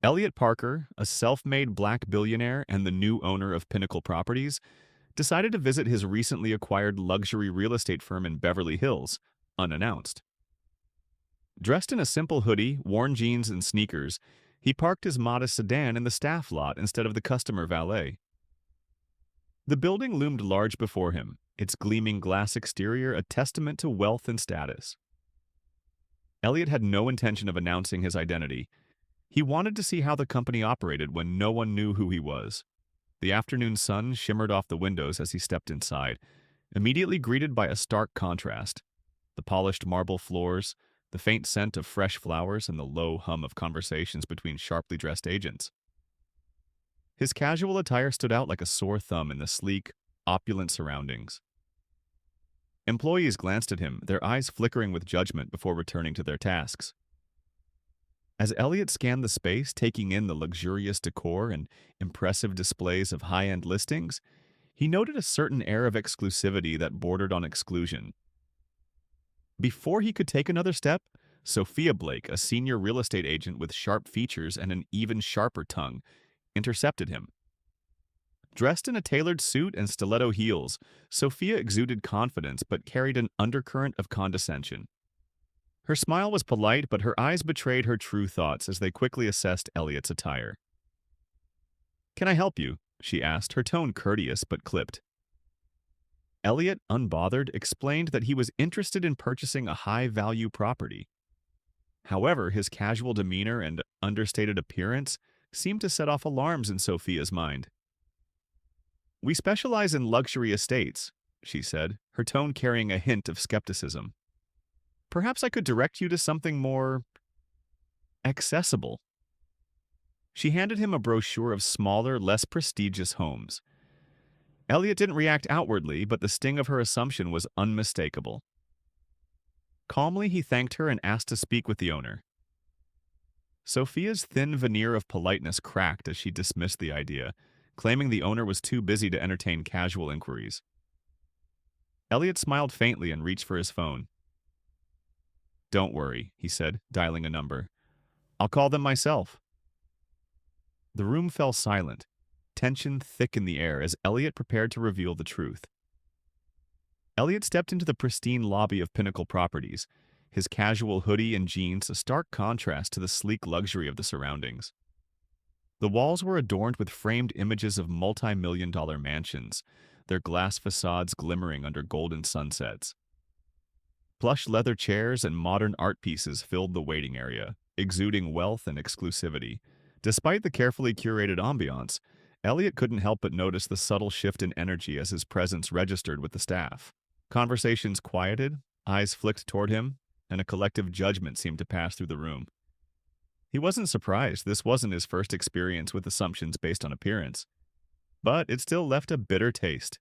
Elliot Parker, a self-made black billionaire and the new owner of Pinnacle Properties, decided to visit his recently acquired luxury real estate firm in Beverly Hills, unannounced. Dressed in a simple hoodie, worn jeans, and sneakers, he parked his modest sedan in the staff lot instead of the customer valet. The building loomed large before him, its gleaming glass exterior a testament to wealth and status. Elliot had no intention of announcing his identity. He wanted to see how the company operated when no one knew who he was. The afternoon sun shimmered off the windows as he stepped inside, immediately greeted by a stark contrast. The polished marble floors, the faint scent of fresh flowers, and the low hum of conversations between sharply dressed agents. His casual attire stood out like a sore thumb in the sleek, opulent surroundings. Employees glanced at him, their eyes flickering with judgment before returning to their tasks. As Elliot scanned the space, taking in the luxurious decor and impressive displays of high-end listings, he noted a certain air of exclusivity that bordered on exclusion. Before he could take another step, Sophia Blake, a senior real estate agent with sharp features and an even sharper tongue, intercepted him. Dressed in a tailored suit and stiletto heels, Sophia exuded confidence but carried an undercurrent of condescension. Her smile was polite, but her eyes betrayed her true thoughts as they quickly assessed Elliot's attire. "Can I help you?" she asked, her tone courteous but clipped. Elliot, unbothered, explained that he was interested in purchasing a high-value property. However, his casual demeanor and understated appearance seemed to set off alarms in Sophia's mind. "We specialize in luxury estates," she said, her tone carrying a hint of skepticism. "Perhaps I could direct you to something more accessible." She handed him a brochure of smaller, less prestigious homes. Elliot didn't react outwardly, but the sting of her assumption was unmistakable. Calmly, he thanked her and asked to speak with the owner. Sophia's thin veneer of politeness cracked as she dismissed the idea, claiming the owner was too busy to entertain casual inquiries. Elliot smiled faintly and reached for his phone. "Don't worry," he said, dialing a number. "I'll call them myself." The room fell silent, tension thick in the air as Elliot prepared to reveal the truth. Elliot stepped into the pristine lobby of Pinnacle Properties, his casual hoodie and jeans a stark contrast to the sleek luxury of the surroundings. The walls were adorned with framed images of multi-million-dollar mansions, their glass facades glimmering under golden sunsets. Plush leather chairs and modern art pieces filled the waiting area, exuding wealth and exclusivity. Despite the carefully curated ambiance, Elliot couldn't help but notice the subtle shift in energy as his presence registered with the staff. Conversations quieted, eyes flicked toward him, and a collective judgment seemed to pass through the room. He wasn't surprised this wasn't his first experience with assumptions based on appearance, but it still left a bitter taste.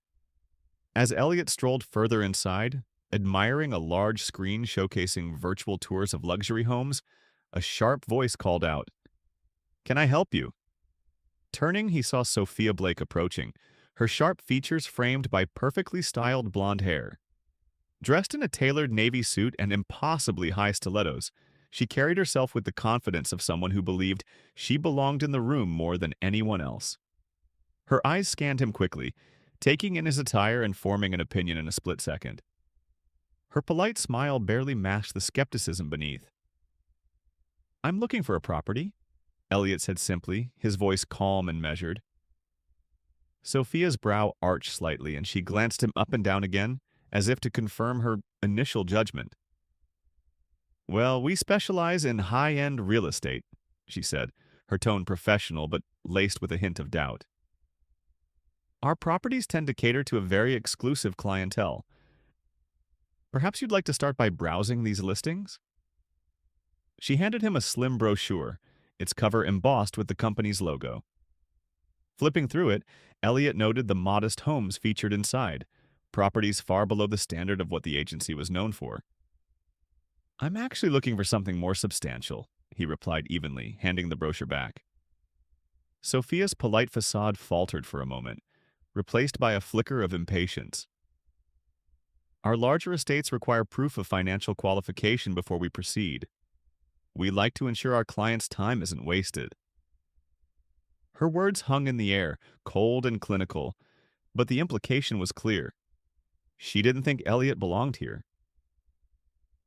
As Elliot strolled further inside, admiring a large screen showcasing virtual tours of luxury homes, a sharp voice called out, "Can I help you?" Turning, he saw Sophia Blake approaching, her sharp features framed by perfectly styled blonde hair. Dressed in a tailored navy suit and impossibly high stilettos, she carried herself with the confidence of someone who believed she belonged in the room more than anyone else. Her eyes scanned him quickly, taking in his attire and forming an opinion in a split second. Her polite smile barely matched the skepticism beneath. "I'm looking for a property," Elliot said simply, his voice calm and measured. Sophia's brow arched slightly, and she glanced him up and down again, as if to confirm her initial judgment. "Well, we specialize in high-end real estate," she said, her tone professional but laced with a hint of doubt. "Our properties tend to cater to a very exclusive clientele. Perhaps you'd like to start by browsing these listings?" She handed him a slim brochure, its cover embossed with the company's logo. Flipping through it, Elliot noted the modest homes featured inside, properties far below the standard of what the agency was known for. "I'm actually looking for something more substantial," he replied evenly, handing the brochure back. Sophia's polite facade faltered for a moment, replaced by a flicker of impatience. "Our larger estates require proof of financial qualification before we proceed. We like to ensure our clients' time isn't wasted." Her words hung in the air, cold and clinical, but the implication was clear. She didn't think Elliot belonged here.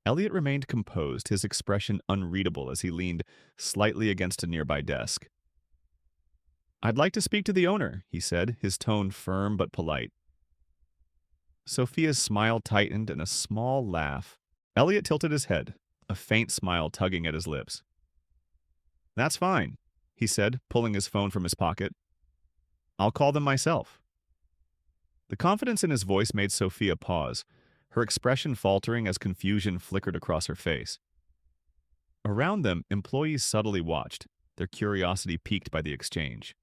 Elliot remained composed, his expression unreadable as he leaned slightly against a nearby desk. "I'd like to speak to the owner," he said, his tone firm but polite. Sophia's smile tightened in a small laugh. Elliot tilted his head, a faint smile tugging at his lips. "That's fine," he said, pulling his phone from his pocket. "I'll call them myself." The confidence in his voice made Sophia pause, her expression faltering as confusion flickered across her face. Around them, employees subtly watched, their curiosity piqued by the exchange.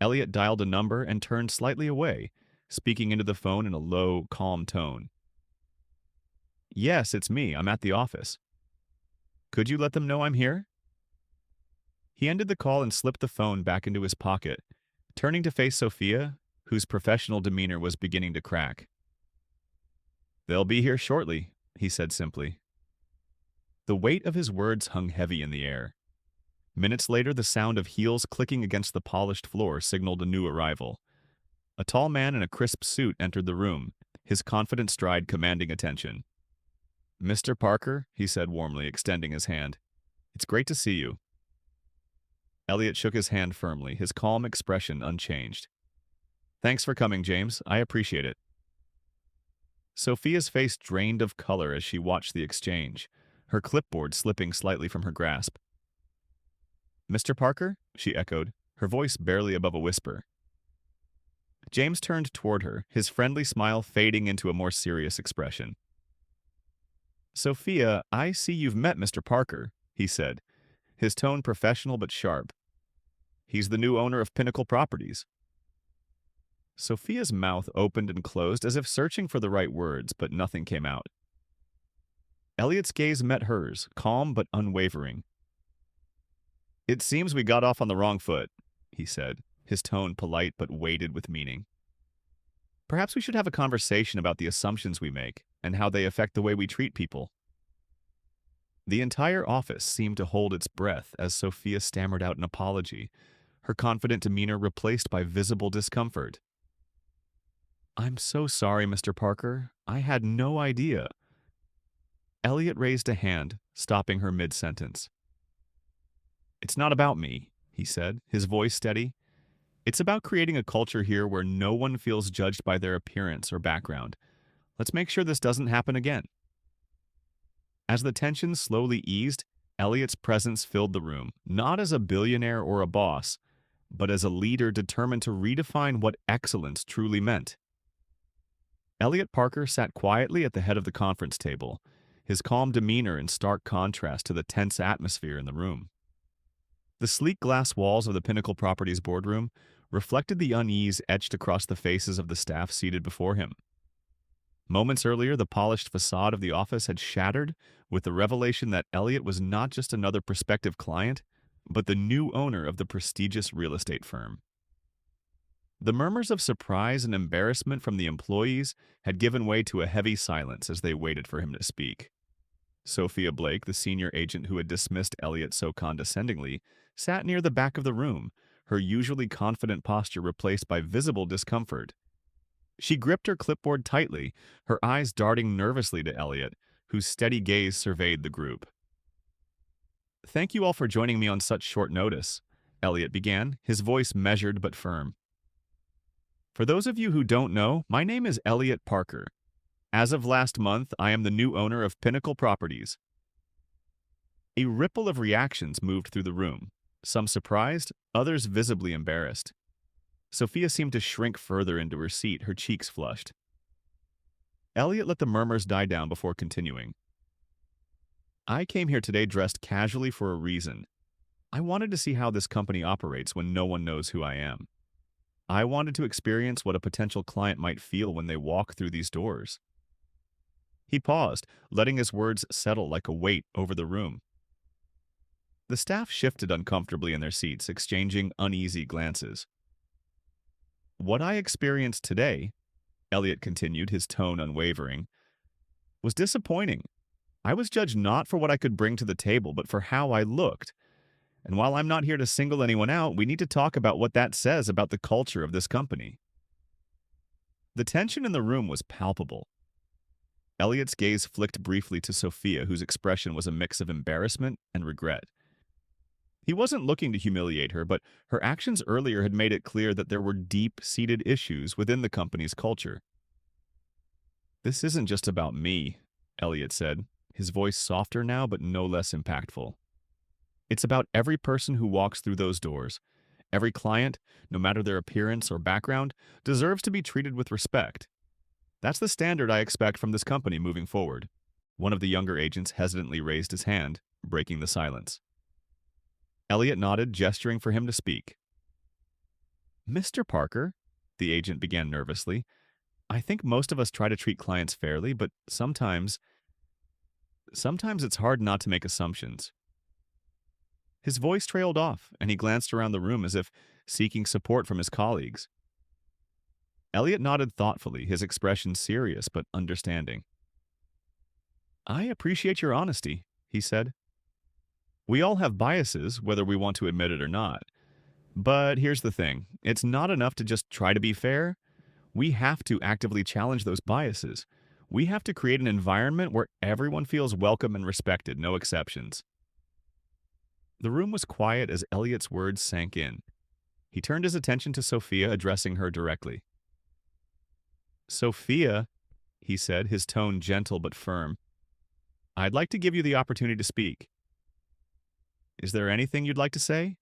Elliot dialed a number and turned slightly away, speaking into the phone in a low, calm tone. "Yes, it's me. I'm at the office. Could you let them know I'm here?" He ended the call and slipped the phone back into his pocket, turning to face Sophia, whose professional demeanor was beginning to crack. "They'll be here shortly," he said simply. The weight of his words hung heavy in the air. Minutes later, the sound of heels clicking against the polished floor signaled a new arrival. A tall man in a crisp suit entered the room, his confident stride commanding attention. "Mr. Parker," he said warmly, extending his hand. "It's great to see you." Elliot shook his hand firmly, his calm expression unchanged. "Thanks for coming, James. I appreciate it." Sophia's face drained of color as she watched the exchange, her clipboard slipping slightly from her grasp. "Mr. Parker?" she echoed, her voice barely above a whisper. James turned toward her, his friendly smile fading into a more serious expression. "Sophia, I see you've met Mr. Parker," he said, his tone professional but sharp. "He's the new owner of Pinnacle Properties." Sophia's mouth opened and closed as if searching for the right words, but nothing came out. Elliot's gaze met hers, calm but unwavering. "It seems we got off on the wrong foot," he said, his tone polite but weighted with meaning. "Perhaps we should have a conversation about the assumptions we make and how they affect the way we treat people." The entire office seemed to hold its breath as Sophia stammered out an apology, her confident demeanor replaced by visible discomfort. "I'm so sorry, Mr. Parker. I had no idea." Elliot raised a hand, stopping her mid-sentence. "It's not about me," he said, his voice steady. "It's about creating a culture here where no one feels judged by their appearance or background. Let's make sure this doesn't happen again." As the tension slowly eased, Elliot's presence filled the room, not as a billionaire or a boss, but as a leader determined to redefine what excellence truly meant. Elliot Parker sat quietly at the head of the conference table, his calm demeanor in stark contrast to the tense atmosphere in the room. The sleek glass walls of the Pinnacle Properties boardroom reflected the unease etched across the faces of the staff seated before him. Moments earlier, the polished facade of the office had shattered with the revelation that Elliot was not just another prospective client, but the new owner of the prestigious real estate firm. The murmurs of surprise and embarrassment from the employees had given way to a heavy silence as they waited for him to speak. Sophia Blake, the senior agent who had dismissed Elliot so condescendingly, sat near the back of the room, her usually confident posture replaced by visible discomfort. She gripped her clipboard tightly, her eyes darting nervously to Elliot, whose steady gaze surveyed the group. "Thank you all for joining me on such short notice," Elliot began, his voice measured but firm. "For those of you who don't know, my name is Elliot Parker. As of last month, I am the new owner of Pinnacle Properties." A ripple of reactions moved through the room, some surprised, others visibly embarrassed. Sophia seemed to shrink further into her seat, her cheeks flushed. Elliot let the murmurs die down before continuing. "I came here today dressed casually for a reason. I wanted to see how this company operates when no one knows who I am. I wanted to experience what a potential client might feel when they walk through these doors." He paused, letting his words settle like a weight over the room. The staff shifted uncomfortably in their seats, exchanging uneasy glances. "What I experienced today," Elliot continued, his tone unwavering, "was disappointing. I was judged not for what I could bring to the table, but for how I looked. And while I'm not here to single anyone out, we need to talk about what that says about the culture of this company. The tension in the room was palpable. Elliot's gaze flicked briefly to Sophia, whose expression was a mix of embarrassment and regret. He wasn't looking to humiliate her, but her actions earlier had made it clear that there were deep-seated issues within the company's culture. "This isn't just about me," Elliot said, his voice softer now but no less impactful. "It's about every person who walks through those doors. Every client, no matter their appearance or background, deserves to be treated with respect. That's the standard I expect from this company moving forward." One of the younger agents hesitantly raised his hand, breaking the silence. Elliot nodded, gesturing for him to speak. "Mr. Parker," the agent began nervously, "I think most of us try to treat clients fairly, but sometimes it's hard not to make assumptions." His voice trailed off, and he glanced around the room as if seeking support from his colleagues. Elliot nodded thoughtfully, his expression serious but understanding. "I appreciate your honesty," he said. "We all have biases, whether we want to admit it or not. But here's the thing. It's not enough to just try to be fair. We have to actively challenge those biases. We have to create an environment where everyone feels welcome and respected, no exceptions." The room was quiet as Elliot's words sank in. He turned his attention to Sophia, addressing her directly. "Sophia," he said, his tone gentle but firm, "I'd like to give you the opportunity to speak. Is there anything you'd like to say?"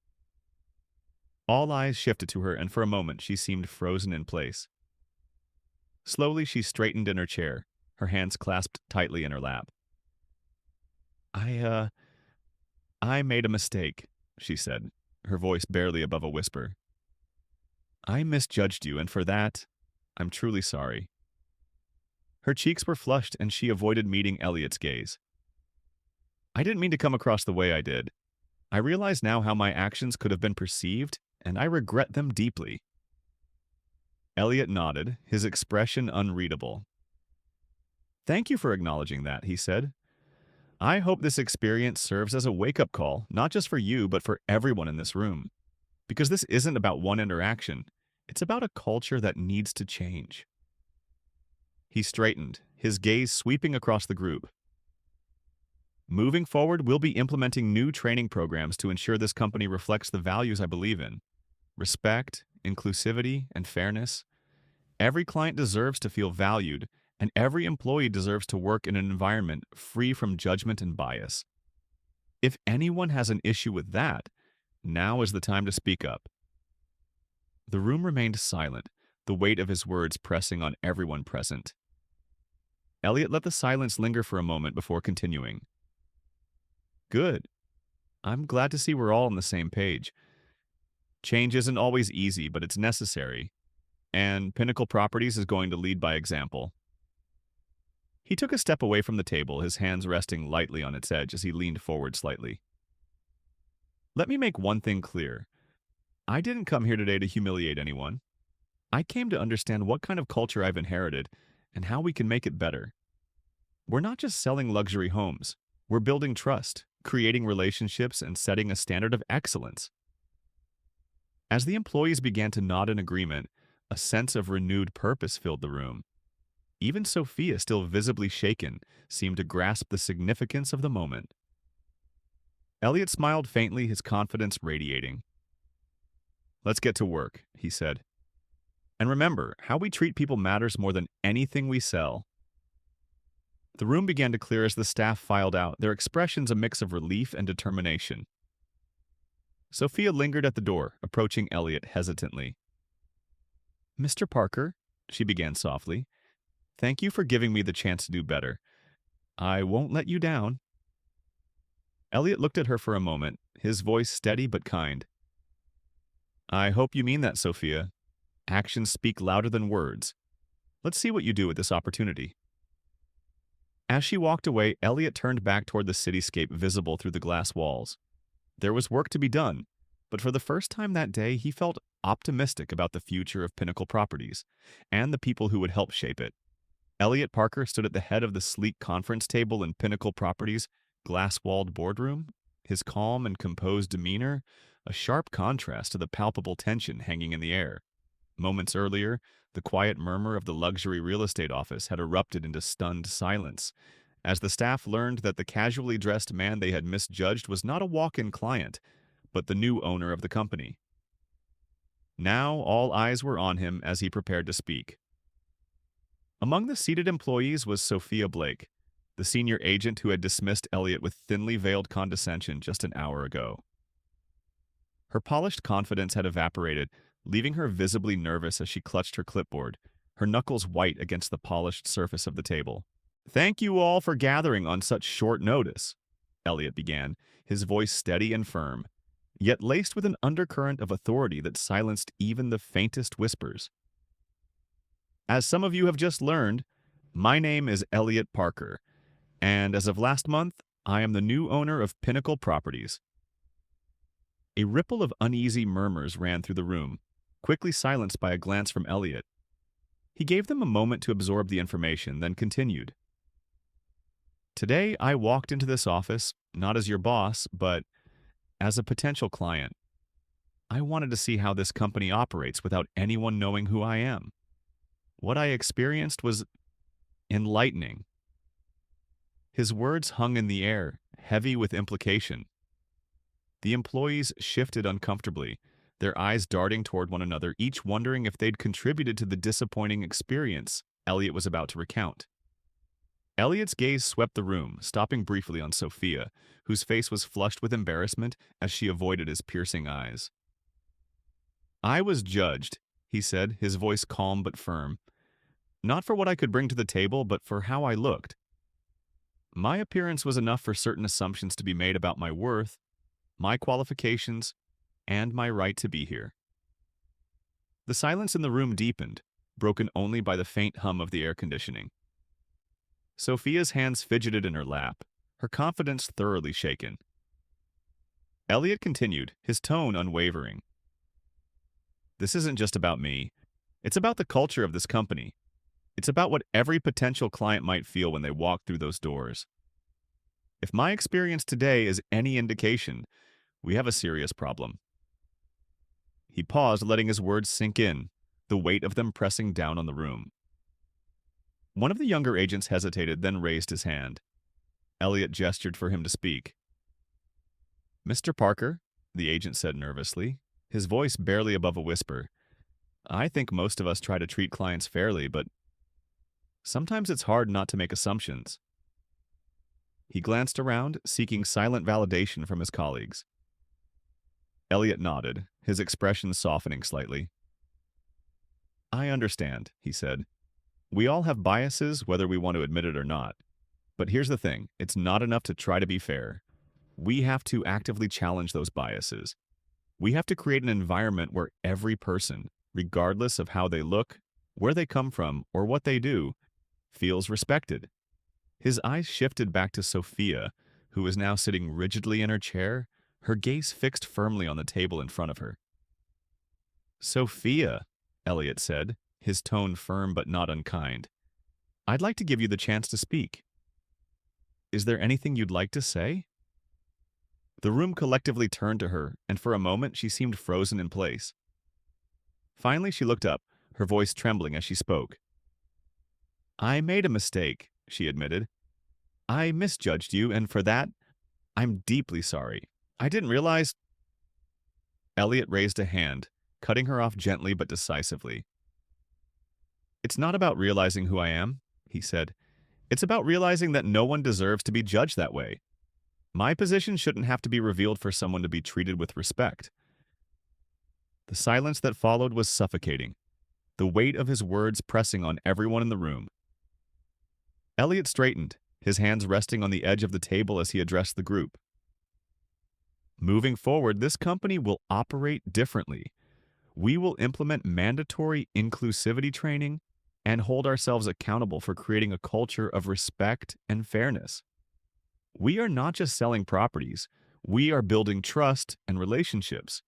All eyes shifted to her, and for a moment she seemed frozen in place. Slowly she straightened in her chair, her hands clasped tightly in her lap. I made a mistake," she said, her voice barely above a whisper. "I misjudged you, and for that, I'm truly sorry." Her cheeks were flushed, and she avoided meeting Elliot's gaze. "I didn't mean to come across the way I did. I realize now how my actions could have been perceived, and I regret them deeply." Elliot nodded, his expression unreadable. "Thank you for acknowledging that," he said. "I hope this experience serves as a wake-up call, not just for you, but for everyone in this room. Because this isn't about one interaction. It's about a culture that needs to change." He straightened, his gaze sweeping across the group. "Moving forward, we'll be implementing new training programs to ensure this company reflects the values I believe in: respect, inclusivity, and fairness. Every client deserves to feel valued, and every employee deserves to work in an environment free from judgment and bias. If anyone has an issue with that, now is the time to speak up." The room remained silent, the weight of his words pressing on everyone present. Elliot let the silence linger for a moment before continuing. "Good. I'm glad to see we're all on the same page. Change isn't always easy, but it's necessary. And Pinnacle Properties is going to lead by example." He took a step away from the table, his hands resting lightly on its edge as he leaned forward slightly. "Let me make one thing clear. I didn't come here today to humiliate anyone. I came to understand what kind of culture I've inherited and how we can make it better. We're not just selling luxury homes. We're building trust, creating relationships, and setting a standard of excellence." As the employees began to nod in agreement, a sense of renewed purpose filled the room. Even Sophia, still visibly shaken, seemed to grasp the significance of the moment. Elliot smiled faintly, his confidence radiating. "Let's get to work," he said. "And remember, how we treat people matters more than anything we sell." The room began to clear as the staff filed out, their expressions a mix of relief and determination. Sophia lingered at the door, approaching Elliot hesitantly. "Mr. Parker," she began softly, "thank you for giving me the chance to do better. I won't let you down." Elliot looked at her for a moment, his voice steady but kind. "I hope you mean that, Sophia. Actions speak louder than words. Let's see what you do with this opportunity." As she walked away, Elliot turned back toward the cityscape visible through the glass walls. There was work to be done, but for the first time that day, he felt optimistic about the future of Pinnacle Properties and the people who would help shape it. Elliot Parker stood at the head of the sleek conference table in Pinnacle Properties' glass-walled boardroom, his calm and composed demeanor a sharp contrast to the palpable tension hanging in the air. Moments earlier, the quiet murmur of the luxury real estate office had erupted into stunned silence, as the staff learned that the casually dressed man they had misjudged was not a walk-in client, but the new owner of the company. Now all eyes were on him as he prepared to speak. Among the seated employees was Sophia Blake, the senior agent who had dismissed Elliot with thinly veiled condescension just an hour ago. Her polished confidence had evaporated, leaving her visibly nervous as she clutched her clipboard, her knuckles white against the polished surface of the table. "Thank you all for gathering on such short notice," Elliot began, his voice steady and firm, yet laced with an undercurrent of authority that silenced even the faintest whispers. "As some of you have just learned, my name is Elliot Parker, and as of last month, I am the new owner of Pinnacle Properties." A ripple of uneasy murmurs ran through the room, quickly silenced by a glance from Elliot. He gave them a moment to absorb the information, then continued. "Today, I walked into this office, not as your boss, but as a potential client. I wanted to see how this company operates without anyone knowing who I am. What I experienced was enlightening." His words hung in the air, heavy with implication. The employees shifted uncomfortably, their eyes darting toward one another, each wondering if they'd contributed to the disappointing experience Elliot was about to recount. Elliot's gaze swept the room, stopping briefly on Sophia, whose face was flushed with embarrassment as she avoided his piercing eyes. "I was judged," he said, his voice calm but firm, "not for what I could bring to the table, but for how I looked. My appearance was enough for certain assumptions to be made about my worth, my qualifications, and my right to be here." The silence in the room deepened, broken only by the faint hum of the air conditioning. Sophia's hands fidgeted in her lap, her confidence thoroughly shaken. Elliot continued, his tone unwavering. "This isn't just about me. It's about the culture of this company. It's about what every potential client might feel when they walk through those doors. If my experience today is any indication, we have a serious problem." He paused, letting his words sink in, the weight of them pressing down on the room. One of the younger agents hesitated, then raised his hand. Elliot gestured for him to speak. "Mr. Parker," the agent said nervously, his voice barely above a whisper, "I think most of us try to treat clients fairly, but sometimes it's hard not to make assumptions." He glanced around, seeking silent validation from his colleagues. Elliot nodded, his expression softening slightly. "I understand," he said. "We all have biases, whether we want to admit it or not. But here's the thing, it's not enough to try to be fair. We have to actively challenge those biases. We have to create an environment where every person, regardless of how they look, where they come from, or what they do, feels respected." His eyes shifted back to Sophia, who was now sitting rigidly in her chair, her gaze fixed firmly on the table in front of her. "Sophia," Elliot said, his tone firm but not unkind, "I'd like to give you the chance to speak. Is there anything you'd like to say?" The room collectively turned to her, and for a moment she seemed frozen in place. Finally she looked up, her voice trembling as she spoke. "I made a mistake," she admitted. "I misjudged you, and for that, I'm deeply sorry. I didn't realize—" Elliot raised a hand, cutting her off gently but decisively. "It's not about realizing who I am," he said. "It's about realizing that no one deserves to be judged that way. My position shouldn't have to be revealed for someone to be treated with respect." The silence that followed was suffocating, the weight of his words pressing on everyone in the room. Elliot straightened, his hands resting on the edge of the table as he addressed the group. "Moving forward, this company will operate differently. We will implement mandatory inclusivity training and hold ourselves accountable for creating a culture of respect and fairness. We are not just selling properties, we are building trust and relationships.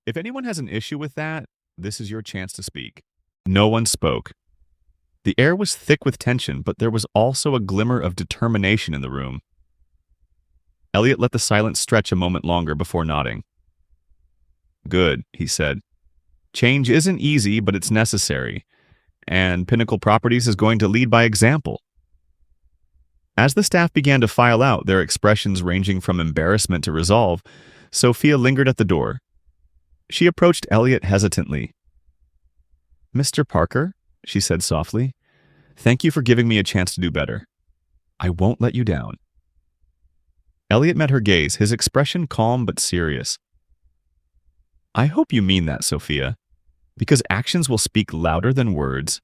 If anyone has an issue with that, this is your chance to speak." No one spoke. The air was thick with tension, but there was also a glimmer of determination in the room. Elliot let the silence stretch a moment longer before nodding. Good, he said. Change isn't easy, but it's necessary, and Pinnacle Properties is going to lead by example. As the staff began to file out, their expressions ranging from embarrassment to resolve, Sophia lingered at the door. She approached Elliot hesitantly. "Mr. Parker," she said softly, "thank you for giving me a chance to do better. I won't let you down." Elliot met her gaze, his expression calm but serious. "I hope you mean that, Sophia, because actions will speak louder than words."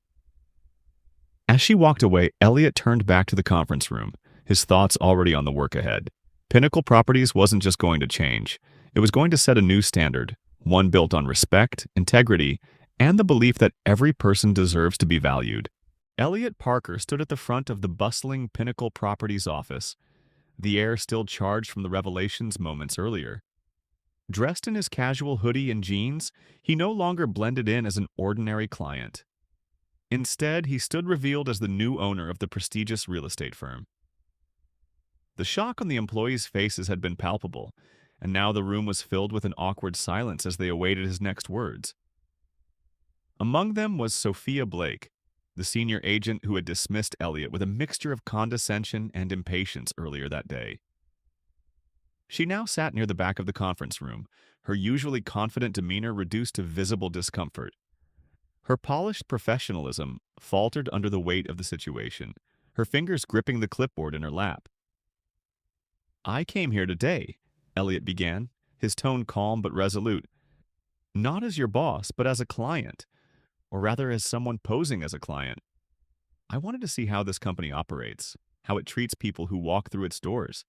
As she walked away, Elliot turned back to the conference room, his thoughts already on the work ahead. Pinnacle Properties wasn't just going to change. It was going to set a new standard, one built on respect, integrity, and the belief that every person deserves to be valued. Elliot Parker stood at the front of the bustling Pinnacle Properties office, the air still charged from the revelations moments earlier. Dressed in his casual hoodie and jeans, he no longer blended in as an ordinary client. Instead, he stood revealed as the new owner of the prestigious real estate firm. The shock on the employees' faces had been palpable, and now the room was filled with an awkward silence as they awaited his next words. Among them was Sophia Blake, the senior agent who had dismissed Elliot with a mixture of condescension and impatience earlier that day. She now sat near the back of the conference room, her usually confident demeanor reduced to visible discomfort. Her polished professionalism faltered under the weight of the situation, her fingers gripping the clipboard in her lap. "I came here today," Elliot began, his tone calm but resolute. "Not as your boss, but as a client, or rather as someone posing as a client. I wanted to see how this company operates, how it treats people who walk through its doors.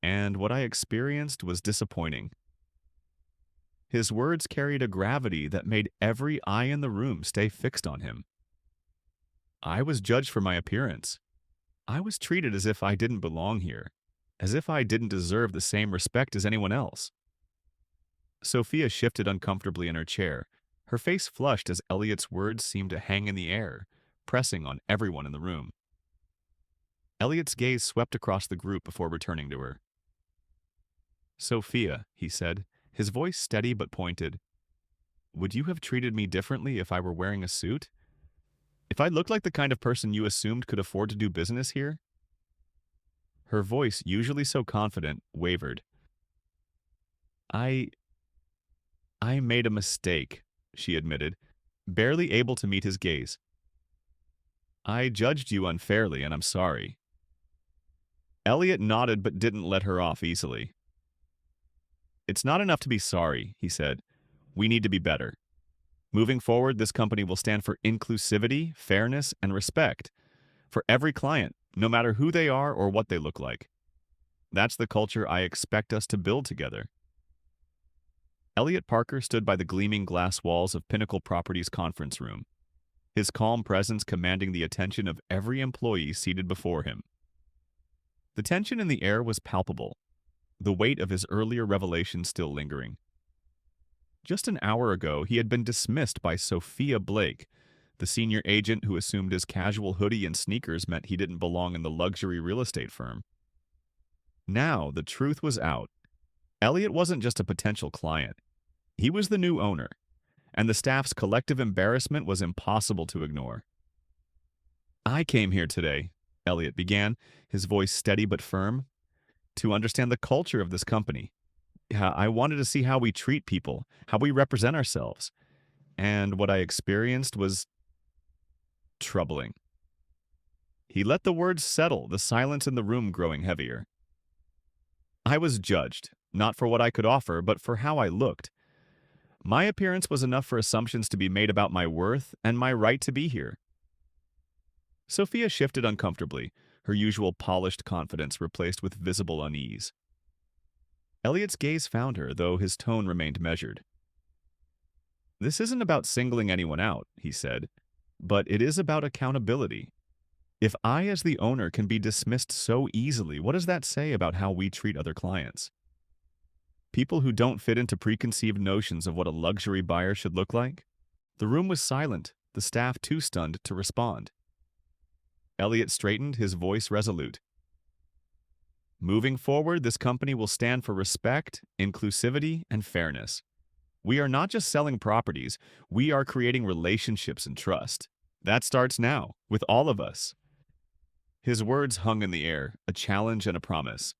And what I experienced was disappointing." His words carried a gravity that made every eye in the room stay fixed on him. "I was judged for my appearance. I was treated as if I didn't belong here, as if I didn't deserve the same respect as anyone else." Sophia shifted uncomfortably in her chair, her face flushed as Elliot's words seemed to hang in the air, pressing on everyone in the room. Elliot's gaze swept across the group before returning to her. "Sophia," he said, his voice steady but pointed, "would you have treated me differently if I were wearing a suit? If I looked like the kind of person you assumed could afford to do business here?" Her voice, usually so confident, wavered. I made a mistake," she admitted, barely able to meet his gaze. "I judged you unfairly, and I'm sorry." Elliot nodded but didn't let her off easily. "It's not enough to be sorry," he said. "We need to be better. Moving forward, this company will stand for inclusivity, fairness, and respect for every client, no matter who they are or what they look like. That's the culture I expect us to build together." Elliot Parker stood by the gleaming glass walls of Pinnacle Properties conference room, his calm presence commanding the attention of every employee seated before him. The tension in the air was palpable, the weight of his earlier revelation still lingering. Just an hour ago, he had been dismissed by Sophia Blake, the senior agent who assumed his casual hoodie and sneakers meant he didn't belong in the luxury real estate firm. Now, the truth was out. Elliot wasn't just a potential client. He was the new owner, and the staff's collective embarrassment was impossible to ignore. "I came here today," Elliot began, his voice steady but firm, "to understand the culture of this company. I wanted to see how we treat people, how we represent ourselves. And what I experienced was troubling." He let the words settle, the silence in the room growing heavier. "I was judged, not for what I could offer, but for how I looked. My appearance was enough for assumptions to be made about my worth and my right to be here." Sophia shifted uncomfortably, her usual polished confidence replaced with visible unease. Elliot's gaze found her, though his tone remained measured. "This isn't about singling anyone out," he said, "but it is about accountability. If I, as the owner, can be dismissed so easily, what does that say about how we treat other clients? People who don't fit into preconceived notions of what a luxury buyer should look like?" The room was silent, the staff too stunned to respond. Elliot straightened, his voice resolute. Moving forward, this company will stand for respect, inclusivity, and fairness. We are not just selling properties, we are creating relationships and trust. That starts now, with all of us. His words hung in the air, a challenge and a promise.